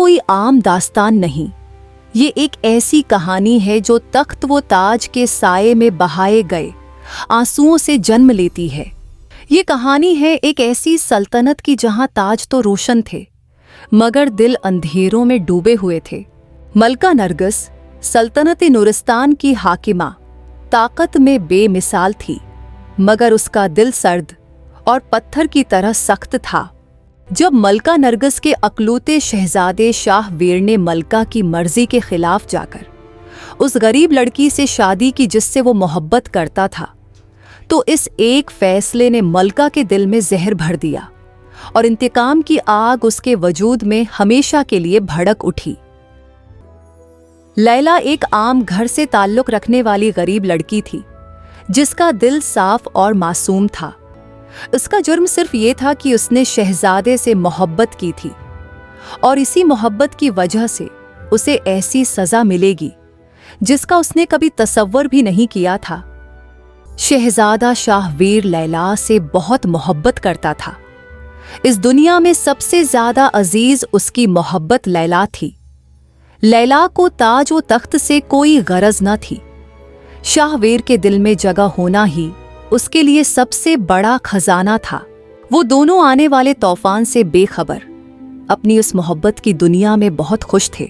کوئی عام داستان نہیں، یہ ایک ایسی کہانی ہے جو تخت و تاج کے سائے میں بہائے گئے آنسوؤں سے جنم لیتی ہے۔ یہ کہانی ہے ایک ایسی سلطنت کی جہاں تاج تو روشن تھے مگر دل اندھیروں میں ڈوبے ہوئے تھے۔ ملکہ نرگس سلطنت نورستان کی حاکمہ، طاقت میں بے مثال تھی مگر اس کا دل سرد اور پتھر کی طرح سخت تھا۔ جب ملکہ نرگس کے اکلوتے شہزادے شاہ ویر نے ملکہ کی مرضی کے خلاف جا کر اس غریب لڑکی سے شادی کی جس سے وہ محبت کرتا تھا، تو اس ایک فیصلے نے ملکہ کے دل میں زہر بھر دیا اور انتقام کی آگ اس کے وجود میں ہمیشہ کے لیے بھڑک اٹھی۔ لیلا ایک عام گھر سے تعلق رکھنے والی غریب لڑکی تھی جس کا دل صاف اور معصوم تھا۔ اس کا جرم صرف یہ تھا کہ اس نے شہزادے سے محبت کی تھی اور اسی محبت کی وجہ سے اسے ایسی سزا ملے گی جس کا اس نے کبھی تصور بھی نہیں کیا تھا۔ شہزادہ شاہ ویر لیلا سے بہت محبت کرتا تھا۔ اس دنیا میں سب سے زیادہ عزیز اس کی محبت لیلا تھی۔ لیلا کو تاج و تخت سے کوئی غرض نہ تھی۔ شاہ ویر کے دل میں جگہ ہونا ہی اس کے لیے سب سے بڑا خزانہ تھا۔ وہ دونوں آنے والے طوفان سے بے خبر اپنی اس محبت کی دنیا میں بہت خوش تھے،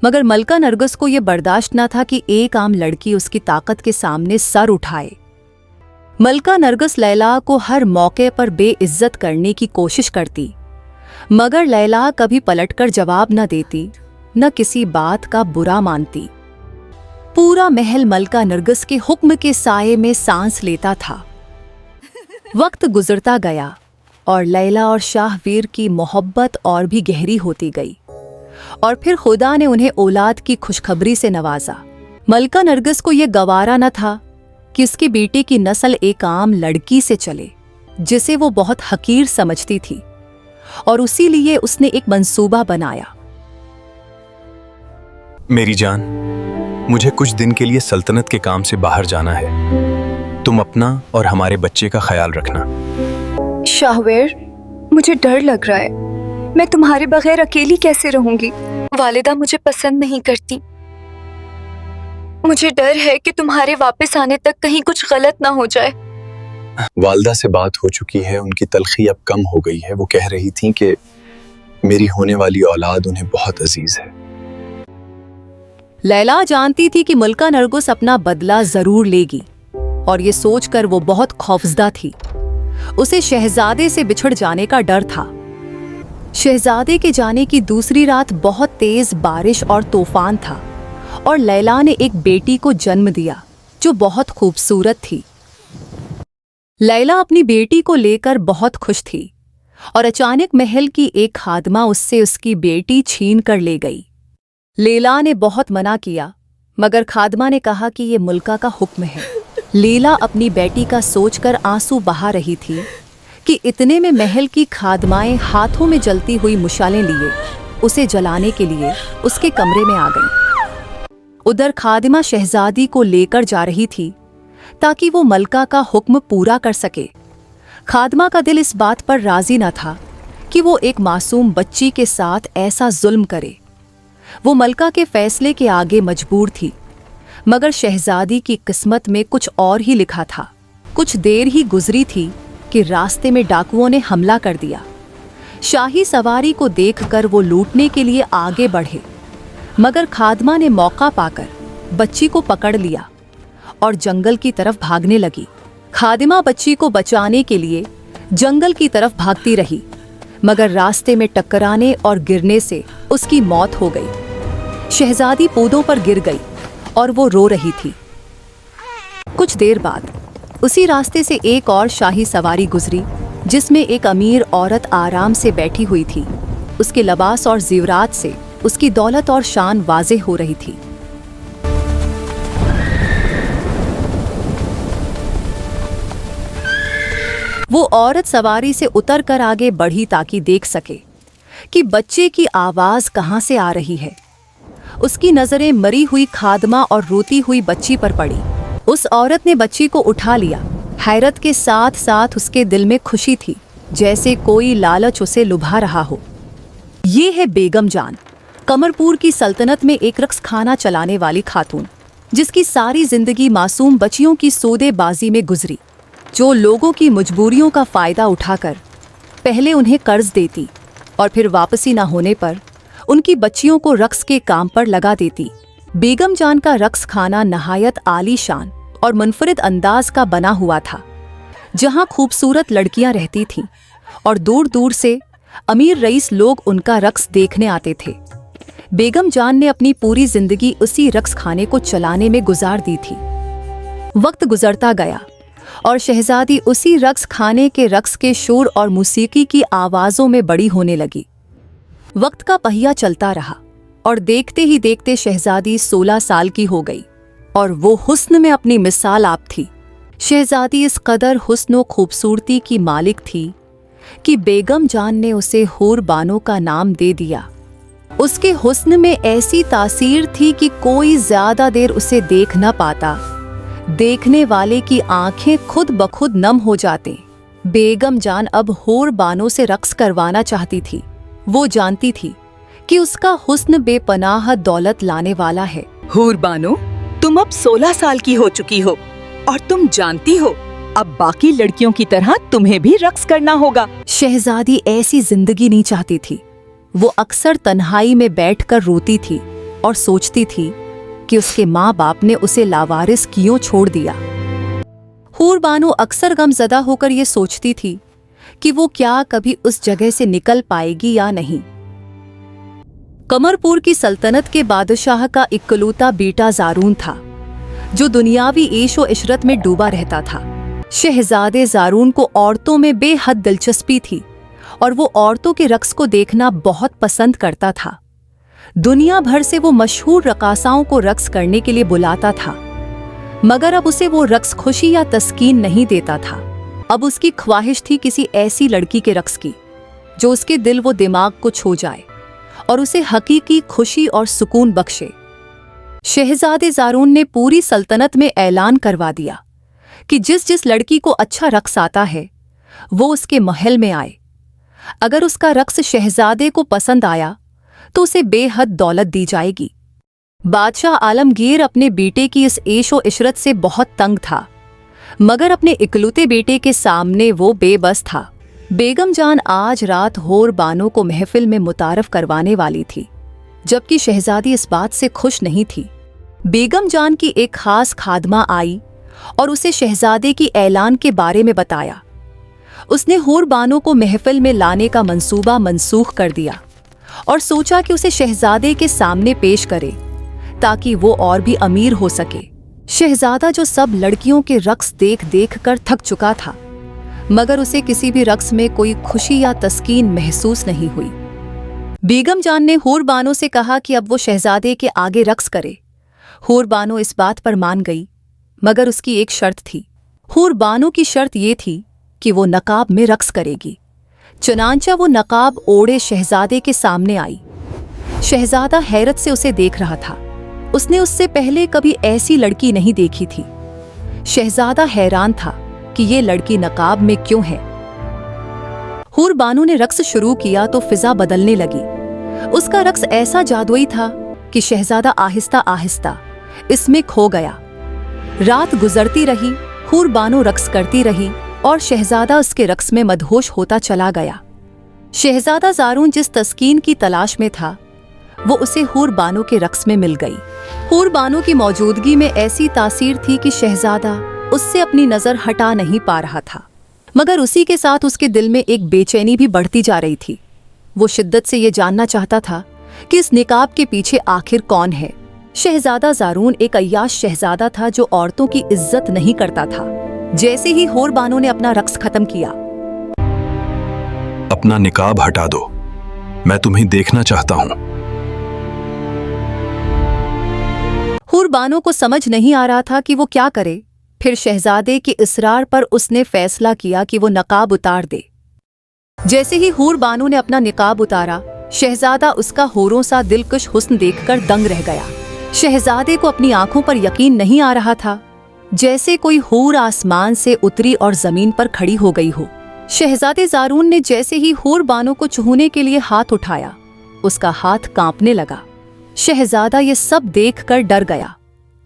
مگر ملکہ نرگس کو یہ برداشت نہ تھا کہ ایک عام لڑکی اس کی طاقت کے سامنے سر اٹھائے۔ ملکہ نرگس لیلا کو ہر موقع پر بے عزت کرنے کی کوشش کرتی مگر لیلا کبھی پلٹ کر جواب نہ دیتی، نہ کسی بات کا برا مانتی۔ پورا محل ملکہ نرگس کے حکم کے سائے میں سانس لیتا تھا۔ وقت گزرتا گیا اور لیلا اور شاہ ویر کی محبت اور بھی گہری ہوتی گئی، اور پھر خدا نے انہیں اولاد کی خوشخبری سے نوازا۔ ملکہ نرگس کو یہ گوارا نہ تھا کہ اس کی بیٹی کی نسل ایک عام لڑکی سے چلے جسے وہ بہت حقیر سمجھتی تھی، اور اسی لیے اس نے ایک منصوبہ بنایا۔ میری جان، مجھے کچھ دن کے لیے سلطنت کے کام سے باہر جانا ہے۔ تم اپنا اور ہمارے بچے کا خیال رکھنا۔ شاہ ویر، مجھے ڈر لگ رہا ہے۔ میں تمہارے بغیر اکیلی کیسے رہوں گی؟ والدہ مجھے پسند نہیں کرتی۔ مجھے ڈر ہے کہ تمہارے واپس آنے تک کہیں کچھ غلط نہ ہو جائے۔ والدہ سے بات ہو چکی ہے، ان کی تلخی اب کم ہو گئی ہے۔ وہ کہہ رہی تھیں کہ میری ہونے والی اولاد انہیں بہت عزیز ہے۔ لیلا جانتی تھی کہ ملکہ نرگس اپنا بدلہ ضرور لے گی، اور یہ سوچ کر وہ بہت خوفزدہ تھی۔ اسے شہزادے سے بچھڑ جانے کا ڈر تھا۔ شہزادے کے جانے کی دوسری رات بہت تیز بارش اور طوفان تھا، اور لیلا نے ایک بیٹی کو جنم دیا جو بہت خوبصورت تھی۔ لیلا اپنی بیٹی کو لے کر بہت خوش تھی، اور اچانک محل کی ایک خادمہ اس سے اس کی بیٹی چھین کر لے گئی۔ لیلا نے بہت منع کیا مگر خادمہ نے کہا کہ یہ ملکہ کا حکم ہے۔ لیلا اپنی بیٹی کا سوچ کر آنسو بہا رہی تھی کہ اتنے میں محل کی خادمائیں ہاتھوں میں جلتی ہوئی مشالیں لیے اسے جلانے کے لیے اس کے کمرے میں آ گئیں۔ ادھر خادمہ شہزادی کو لے کر جا رہی تھی تاکہ وہ ملکہ کا حکم پورا کر سکے۔ خادمہ کا دل اس بات پر راضی نہ تھا کہ وہ ایک معصوم بچی کے ساتھ ایسا ظلم کرے۔ وہ ملکہ کے فیصلے کے آگے مجبور تھی، مگر شہزادی کی قسمت میں کچھ اور ہی لکھا تھا۔ کچھ دیر ہی گزری تھی کہ راستے میں ڈاکوؤں نے حملہ کر دیا۔ شاہی سواری کو دیکھ کر وہ لوٹنے کے لیے آگے بڑھے، مگر خادمہ نے موقع پا کر بچی کو پکڑ لیا اور جنگل کی طرف بھاگنے لگی۔ خادمہ بچی کو بچانے کے لیے جنگل کی طرف بھاگتی رہی، مگر راستے میں ٹکرانے اور گرنے سے اس کی موت ہو گئی۔ شہزادی پودوں پر گر گئی اور وہ رو رہی تھی۔ کچھ دیر بعد اسی راستے سے ایک اور شاہی سواری گزری جس میں ایک امیر عورت آرام سے بیٹھی ہوئی تھی۔ اس کے لباس اور زیورات سے اس کی دولت اور شان واضح ہو رہی تھی۔ وہ عورت سواری سے اتر کر آگے بڑھی تاکہ دیکھ سکے کہ بچے کی آواز کہاں سے آ رہی ہے۔ اس کی نظریں مری ہوئی خادمہ اور روتی ہوئی بچی پر پڑی۔ اس عورت نے بچی کو اٹھا لیا۔ حیرت کے ساتھ ساتھ اس کے دل میں خوشی تھی، جیسے کوئی لالچ اسے لبھا رہا ہو۔ یہ ہے بیگم جان، कमरपुर की सल्तनत में एक रक्स खाना चलाने वाली खातून, जिसकी सारी जिंदगी मासूम बच्चियों की सौदेबाजी में गुजरी, जो लोगों की मजबूरियों का फायदा उठाकर पहले उन्हें कर्ज देती और फिर वापसी न होने पर उनकी बच्चियों को रक्स के काम पर लगा देती। बेगम जान का रक्स खाना नहायत आलीशान और मुनफरिद अंदाज का बना हुआ था, जहां खूबसूरत लड़कियां रहती थीं और दूर दूर से अमीर रईस लोग उनका रक्स देखने आते थे। बेगम जान ने अपनी पूरी जिंदगी उसी रक्स खाने को चलाने में गुजार दी थी। वक्त गुजरता गया और शहजादी उसी रक्स खाने के रक्स के शोर और मौसीकी की आवाज़ों में बड़ी होने लगी। वक्त का पहिया चलता रहा और देखते ही देखते शहजादी 16 साल की हो गई और वो हुस्न में अपनी मिसाल आप थी। शहजादी इस कदर हुस्न व खूबसूरती की मालिक थी कि बेगम जान ने उसे हूर बानो का नाम दे दिया। उसके हुस्न में ऐसी तासीर थी कि कोई ज्यादा देर उसे देख न पाता, देखने वाले की आंखें खुद ब खुद नम हो जाते। बेगम जान अब हूर बानो से रक्स करवाना चाहती थी। वो जानती थी कि उसका हुस्न बेपनाह दौलत लाने वाला है। हूर बानो, तुम अब 16 साल की हो चुकी हो और तुम जानती हो अब बाकी लड़कियों की तरह तुम्हें भी रक्स करना होगा। शहजादी ऐसी जिंदगी नहीं चाहती थी। वो अक्सर तन्हाई में बैठकर रोती थी और सोचती थी कि उसके माँ बाप ने उसे लावारिस क्यों छोड़ दिया। हूर बानो अक्सर गमज़दा होकर ये सोचती थी कि वो क्या कभी उस जगह से निकल पाएगी या नहीं। कमरपुर की सल्तनत के बादशाह का इकलौता बेटा ज़ारून था, जो दुनियावी ऐशो इशरत में डूबा रहता था। शहजादे ज़ारून को औरतों में बेहद दिलचस्पी थी और वो औरतों के रक्स को देखना बहुत पसंद करता था। दुनिया भर से वो मशहूर रकासाओं को रक्स करने के लिए बुलाता था, मगर अब उसे वो रक्स खुशी या तस्कीन नहीं देता था। अब उसकी ख्वाहिश थी किसी ऐसी लड़की के रक्स की जो उसके दिल व दिमाग को छू जाए और उसे हकीकी खुशी और सुकून बख्शे। शहजादे ज़ारून ने पूरी सल्तनत में ऐलान करवा दिया कि जिस जिस लड़की को अच्छा रक्स आता है वो उसके महल में आए। अगर उसका रक्स शहजादे को पसंद आया तो उसे बेहद दौलत दी जाएगी। बादशाह आलमगीर अपने बेटे की इस ऐशो इशरत से बहुत तंग था, मगर अपने इकलौते बेटे के सामने वो बेबस था। बेगम जान आज रात हूर बानो को महफिल में मुतारफ करवाने वाली थी, जबकि शहजादी इस बात से खुश नहीं थी। बेगम जान की एक खास खादमा आई और उसे शहजादे की ऐलान के बारे में बताया। उसने हूर बानो को महफिल में लाने का मंसूबा मनसूख कर दिया और सोचा कि उसे शहजादे के सामने पेश करे ताकि वो और भी अमीर हो सके। शहजादा जो सब लड़कियों के रक्स देख देख कर थक चुका था, मगर उसे किसी भी रक्स में कोई खुशी या तस्कीन महसूस नहीं हुई। बेगम जान ने हूर बानो से कहा कि अब वो शहजादे के आगे रक्स करे। हूर बानो इस बात पर मान गई, मगर उसकी एक शर्त थी। हूर बानो की शर्त ये थी कि वो नकाब में रक्स करेगी। चुनांचा वो नकाब ओढ़े शहजादे के सामने आई। शहजादा हैरत से उसे देख रहा था। उसने उससे पहले कभी ऐसी लड़की नहीं देखी थी। शहजादा हैरान था कि ये लड़की नकाब में क्यों है। हूर बानो ने रक्स शुरू किया तो फिजा बदलने लगी। उसका रक्स ऐसा जादुई था कि शहजादा आहिस्ता आहिस्ता इसमें खो गया। रात गुजरती रही, हूर बानो रक्स करती रही और शहजादा उसके रक्स में मदहोश होता चला गया। शहजादा ज़ारून जिस तस्कीन की तलाश में था, वो उसे हूर बानो के रक्स में मिल गई। हूर बानो की मौजूदगी में ऐसी तासीर थी कि शहजादा उससे अपनी नज़र हटा नहीं पा रहा था, मगर उसी के साथ उसके दिल में एक बेचैनी भी बढ़ती जा रही थी। वो शिद्दत से ये जानना चाहता था कि इस निकाब के पीछे आखिर कौन है। शहजादा ज़ारून एक अय्याश शहजादा था जो औरतों की इज्जत नहीं करता था। जैसे ही हूर बानो ने अपना रक्स खत्म किया, अपना निकाब हटा दो, मैं तुम्हें देखना चाहता हूं। हूर बानो को समझ नहीं आ रहा था कि वो क्या करे। फिर शहजादे के इसरार पर उसने फैसला किया कि वो नकाब उतार दे। जैसे ही हूर बानो ने अपना निकाब उतारा, शहजादा उसका होरों सा दिलकश हुस्न देखकर दंग रह गया। शहजादे को अपनी आंखों पर यकीन नहीं आ रहा था, जैसे कोई हूर आसमान से उतरी और जमीन पर खड़ी हो गई हो। शहजादे ज़ारून ने जैसे ही हूर बानो को छूने के लिए हाथ उठाया, उसका हाथ कांपने लगा। शहजादा ये सब देखकर डर गया।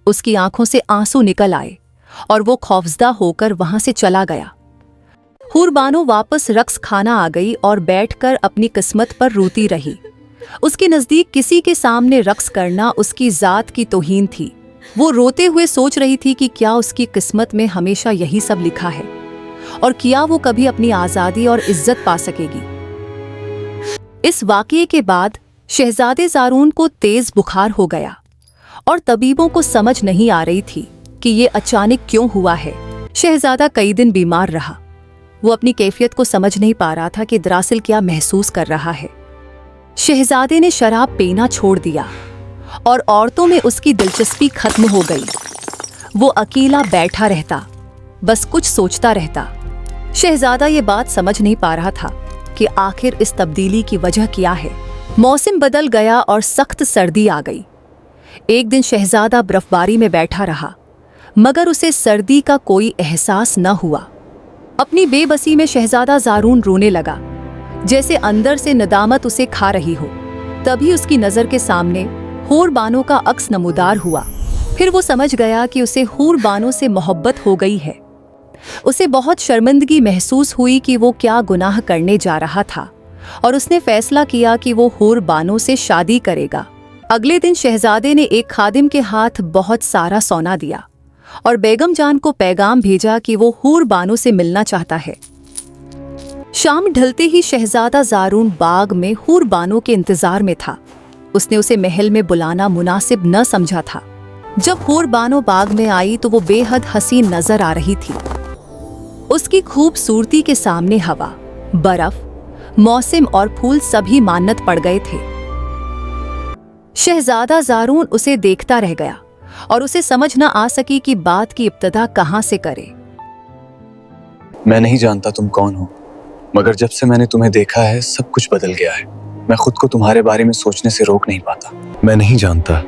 उसकी आंखों से आंसू निकल आए और वो खौफजदा होकर वहां से चला गया। हूर बानो वापस रक्स खाना आ गई और बैठकर अपनी किस्मत पर रोती रही। उसके नजदीक किसी के सामने रक्स करना उसकी जात की तौहीन थी। वो रोते हुए सोच रही थी कि क्या उसकी किस्मत में हमेशा यही सब लिखा है और क्या वो कभी अपनी आजादी और इज्जत पा सकेगी। इस वाकये के बाद शहजादे ज़ारून को तेज बुखार हो गया और तबीबों को समझ नहीं आ रही थी कि ये अचानक क्यों हुआ है। शहजादा कई दिन बीमार रहा। वो अपनी कैफियत को समझ नहीं पा रहा था कि दरअसल क्या महसूस कर रहा है। शहजादे ने शराब पीना छोड़ दिया और औरतों में उसकी दिलचस्पी खत्म हो गई। वो अकेला बैठा रहता, बस कुछ सोचता रहता। शहजादा ये बात समझ नहीं पा रहा था कि आखिर इस तब्दीली की वजह क्या है। मौसम बदल गया और सख्त सर्दी आ गई। एक दिन शहजादा बर्फबारी में बैठा रहा, मगर उसे सर्दी का कोई एहसास न हुआ। अपनी बेबसी में शहजादा ज़ारून रोने लगा, जैसे अंदर से नदामत उसे खा रही हो। तभी उसकी नज़र के सामने हूर बानो का अक्स नमूदार हुआ। फिर वो समझ गया कि उसे हूर बानो से मोहब्बत हो गई है। उसे बहुत शर्मिंदगी महसूस हुई कि वो क्या गुनाह करने जा रहा था और उसने फैसला किया कि वो हूर बानो से शादी करेगा। अगले दिन शहजादे ने एक खादिम के हाथ बहुत सारा सोना दिया और बेगम जान को पैगाम भेजा कि वो हूर बानो से मिलना चाहता है। शाम ढलते ही शहजादा ज़ारून बाग में हूर बानो के इंतजार में था। उसने उसे महल में बुलाना मुनासिब न समझा था। जब हूर बानो बाग में आई तो वो बेहद हसीन नजर आ रही थी। उसकी खूबसूरती के सामने हवा, बर्फ, मौसम और फूल सभी मान्यत पड़ गए थे। शहजादा ज़ारून उसे देखता रह गया और उसे समझ न आ सकी कि बात की इब्तिदा कहां से करे। मैं नहीं जानता तुम कौन हो, मगर जब से मैंने तुम्हें देखा है सब कुछ बदल गया है। मैं खुद को तुम्हारे बारे में सोचने से रोक नहीं पाता। मैं नहीं जानता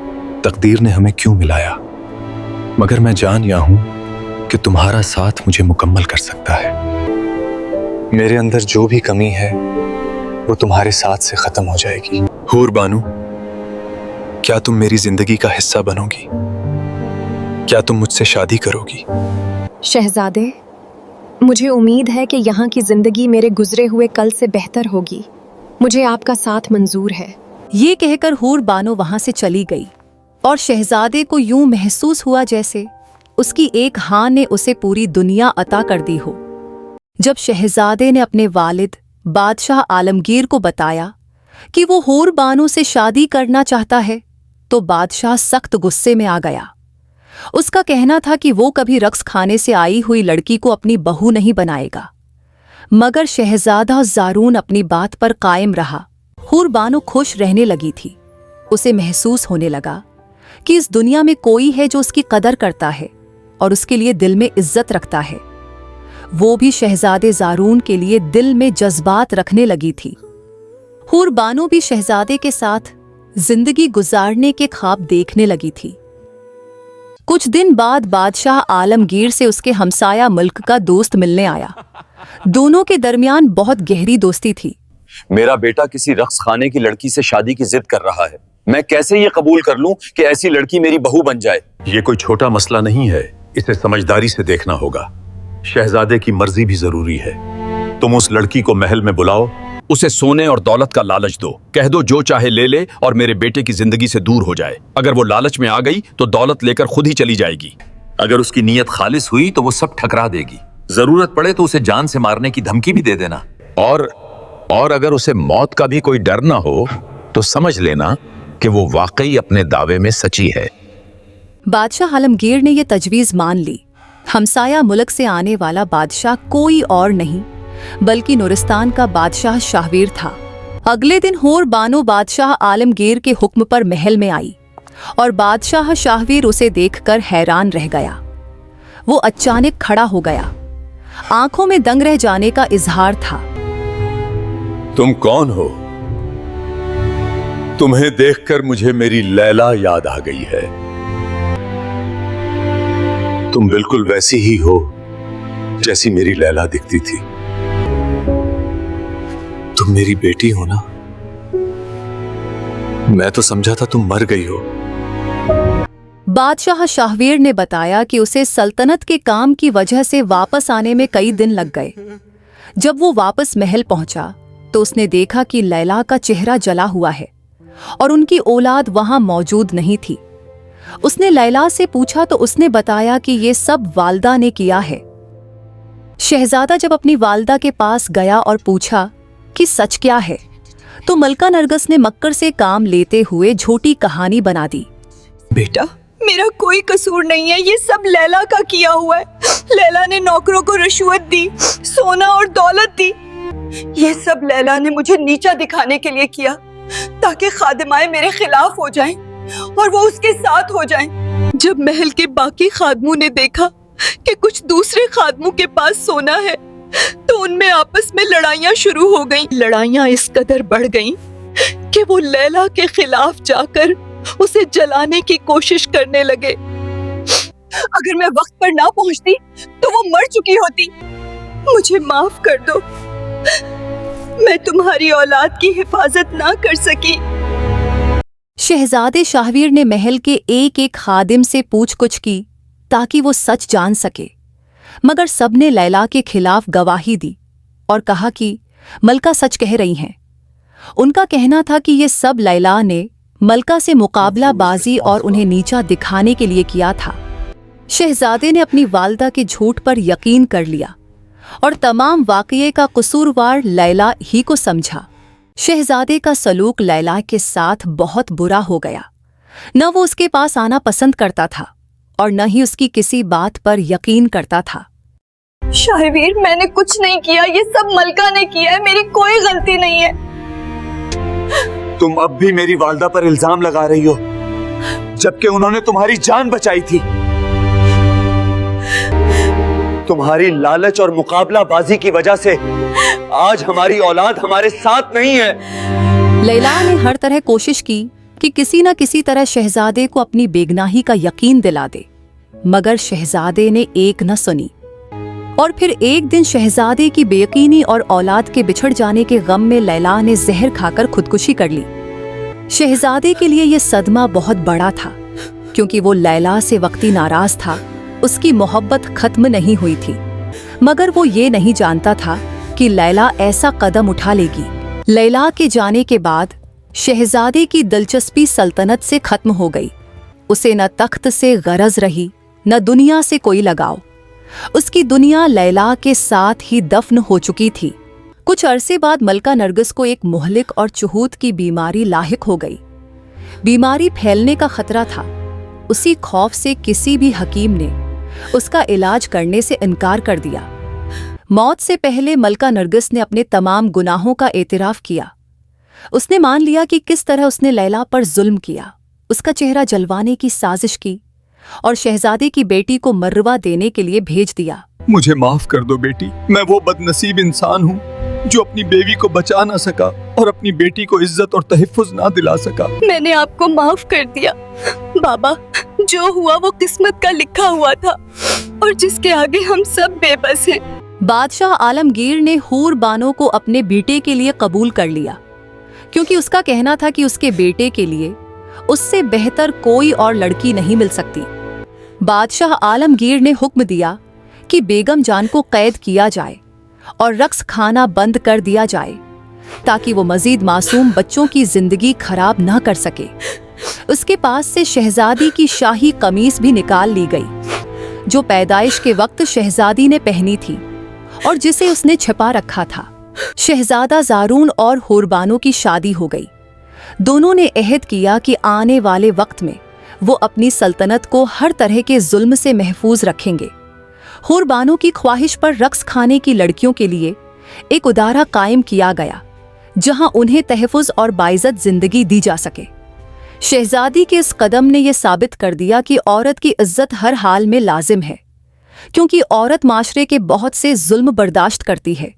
तकदीर ने हमें क्यों मिलाया, मगर मैं जान गया हूं कि तुम्हारा साथ मुझे मुकम्मल कर सकता है। मेरे अंदर जो भी कमी है वो तुम्हारे साथ से खत्म हो जाएगी। हूर बानो, क्या तुम मेरी जिंदगी का हिस्सा बनोगी? क्या तुम मुझसे शादी करोगी? शहजादे, मुझे उम्मीद है कि यहाँ की जिंदगी मेरे गुजरे हुए कल से बेहतर होगी। मुझे आपका साथ मंजूर है। ये कहकर हूर बानो वहां से चली गई और शहजादे को यूं महसूस हुआ जैसे उसकी एक हाँ ने उसे पूरी दुनिया अता कर दी हो। जब शहजादे ने अपने वालिद बादशाह आलमगीर को बताया कि वो हूर बानो से शादी करना चाहता है तो बादशाह सख्त गुस्से में आ गया। उसका कहना था कि वो कभी रक्स खाने से आई हुई लड़की को अपनी बहू नहीं बनाएगा। मगर शहजादा ज़ारून अपनी बात पर कायम रहा। हूर बानो खुश रहने लगी थी। उसे महसूस होने लगा कि इस दुनिया में कोई है जो उसकी कदर करता है और उसके लिए दिल में इज्जत रखता है। वो भी शहजादे ज़ारून के लिए दिल में जज्बात रखने लगी थी। हूर बानो भी शहजादे के साथ जिंदगी गुजारने के ख्वाब देखने लगी थी। कुछ दिन बाद बादशाह आलमगीर से उसके हमसाया मुल्क का दोस्त मिलने आया। दोनों के दरमियान बहुत गहरी दोस्ती थी। मेरा बेटा किसी रक्स खाने की लड़की से शादी की जिद कर रहा है। मैं कैसे ये कबूल कर लूं कि ऐसी लड़की मेरी बहू बन जाए? ये कोई छोटा मसला नहीं है, इसे समझदारी से देखना होगा। शहजादे की मर्जी भी जरूरी है। तुम उस लड़की को महल में बुलाओ, उसे सोने और दौलत का लालच दो। कह दो जो चाहे ले ले और मेरे बेटे की जिंदगी से दूर हो जाए। अगर वो लालच में आ गई तो दौलत लेकर खुद ही चली जाएगी। अगर उसकी नीयत खालिस हुई तो वो सब ठकरा देगी। जरूरत पड़े तो उसे जान से मारने की धमकी भी दे देना। और अगर उसे मौत का भी कोई डर ना हो तो समझ लेना कि वो वाकई अपने दावे में सच्ची है। बादशाह आलमगीर ने यह तजवीज मान ली। हमसाया मुल्क से आने वाला बादशाह कोई और नहीं बल्कि नुरिस्तान का बादशाह शाहवीर था। अगले दिन हूर बानो बादशाह आलमगीर के हुक्म पर महल में आई और बादशाह शाहवीर उसे देखकर हैरान रह गया। वो अचानक खड़ा हो गया। आंखों में दंग रह जाने का इजहार था। तुम कौन हो? तुम्हें देखकर मुझे मेरी लैला याद आ गई है। तुम बिल्कुल वैसी ही हो जैसी मेरी लैला दिखती थी। तुम मेरी बेटी हो ना? मैं तो समझा था तुम मर गई हो। बादशाह शाहवीर ने बताया कि उसे सल्तनत के काम की वजह से वापस आने में कई दिन लग गए। जब वो वापस महल पहुंचा तो उसने देखा कि लैला का चेहरा जला हुआ है और उनकी औलाद वहां मौजूद नहीं थी। उसने लैला से पूछा तो उसने बताया कि ये सब वालदा ने किया है। शहजादा जब अपनी वालदा के पास गया और पूछा कि सच क्या है, तो मलका नरगिस ने मक्कर से काम लेते हुए झूठी कहानी बना दी। बेटा, मेरा कोई कसूर नहीं है, ये सब लैला का किया हुआ है। लैला ने नौकरों को रिश्वत दी, सोना और दौलत दी। ये सब लैला ने मुझे नीचा दिखाने के लिए किया ताकि खादिमाएं मेरे खिलाफ हो जाएं और वो उसके साथ हो जाएं। जब महल के बाकी खादमों ने देखा कि कुछ दूसरे खादमों के पास सोना है तो उनमें आपस में लड़ाइयां शुरू हो गईं। लड़ाइयां इस कदर बढ़ गईं कि वो लैला के खिलाफ जाकर उसे जलाने की कोशिश करने लगे। अगर मैं वक्त पर ना पहुंचती तो वो मर चुकी होती। मुझे माफ कर दो, मैं तुम्हारी औलाद की हिफाजत ना कर सकी। शहजादे शाहवीर ने महल के एक एक खादिम से पूछ-कुछ की ताकि वो सच जान सके, मगर सबने लैला के खिलाफ गवाही दी और कहा कि मलका सच कह रही हैं। उनका कहना था कि ये सब लैला ने मलका से मुकाबला बाजी और उन्हें नीचा दिखाने के लिए किया था। शहजादे ने अपनी वालदा के झूठ पर यकीन कर लिया और तमाम वाक़ये का कसूरवार लैला ही को समझा। शहजादे का सलूक लैला के साथ बहुत बुरा हो गया। न वो उसके पास आना पसंद करता था और न ही उसकी किसी बात पर यकीन करता था। शाहवीर, मैंने कुछ नहीं किया, ये सब मलका ने किया है, मेरी कोई गलती नहीं है। तुम अब भी मेरी वालदा पर इल्जाम लगा रही हो, जबकि उन्होंने तुम्हारी जान बचाई थी। तुम्हारी लालच और मुकाबलाबाजी की वजह से आज हमारी औलाद हमारे साथ नहीं है। लैला ने हर तरह कोशिश की कि किसी न किसी तरह शहजादे को अपनी बेगनाही का यकीन दिला दे, मगर शहजादे ने एक न सुनी। और फिर एक दिन शहजादे की बेयकीनी और औलाद के बिछड़ जाने के गम में लैला ने जहर खाकर खुदकुशी कर ली। शहजादे के लिए यह सदमा बहुत बड़ा था, क्योंकि वो लैला से वक्ती नाराज था। उसकी मोहब्बत खत्म नहीं हुई थी, मगर वो ये नहीं जानता था कि लैला ऐसा कदम उठा लेगी। लैला के जाने के बाद शहजादे की दिलचस्पी सल्तनत से खत्म हो गई। उसे न तख्त से गरज रही, न दुनिया से कोई लगाव। उसकी दुनिया लैला के साथ ही दफन हो चुकी थी। कुछ अरसे बाद मलका नरगिस को एक मुहलिक और चुहूत की बीमारी लाहिक हो गई। बीमारी फैलने का खतरा था। उसी खौफ से किसी भी हकीम ने उसका इलाज करने से इनकार कर दिया। मौत से पहले मलका नरगिस ने अपने तमाम गुनाहों का एतराफ किया। उसने मान लिया कि किस तरह उसने लैला पर जुल्म किया, उसका चेहरा जलवाने की साजिश की और शहजादे की बेटी को मरवा देने के लिए भेज दिया। मुझे माफ कर दो बेटी, मैं वो बदनसीब इंसान हूँ जो अपनी बेवी को बचा ना सका और अपनी बेटी को इज्जत और तहफ़्फ़ुज़ ना दिला सका। मैंने आपको माफ कर दिया बाबा। जो हुआ वो किस्मत का लिखा हुआ था और जिसके आगे हम सब बेबस हैं। बादशाह आलमगीर ने हूर बानो को अपने बेटे के लिए कबूल कर लिया, क्योंकि उसका कहना था कि उसके बेटे के लिए उससे बेहतर कोई और लड़की नहीं मिल सकती। बादशाह आलमगीर ने हुक्म दिया कि बेगम जान को कैद किया जाए और रक्स खाना बंद कर दिया जाए, ताकि वो मजीद मासूम बच्चों की जिंदगी खराब न कर सके। उसके पास से शहजादी की शाही कमीज भी निकाल ली गई, जो पैदाइश के वक्त शहजादी ने पहनी थी और जिसे उसने छिपा रखा था। शहजादा ज़ारून और हुरबानो की शादी हो गई। दोनों ने अहद किया कि आने वाले वक्त में वो अपनी सल्तनत को हर तरह के जुल्म से महफूज रखेंगे। हुरबानो की ख्वाहिश पर रक्स खाने की लड़कियों के लिए एक उदारा कायम किया गया, जहां उन्हें तहफ़्फ़ुज़ और बाइज़्ज़त जिंदगी दी जा सके। शहजादी के इस कदम ने यह साबित कर दिया कि औरत की इज्जत हर हाल में लाजिम है, क्योंकि औरत माशरे के बहुत से जुल्म बर्दाश्त करती है।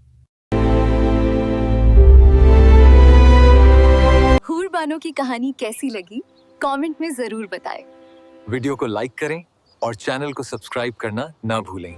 हुरबानो की कहानी कैसी लगी? कमेंट में जरूर बताएं। वीडियो को लाइक करें और चैनल को सब्सक्राइब करना ना भूलें।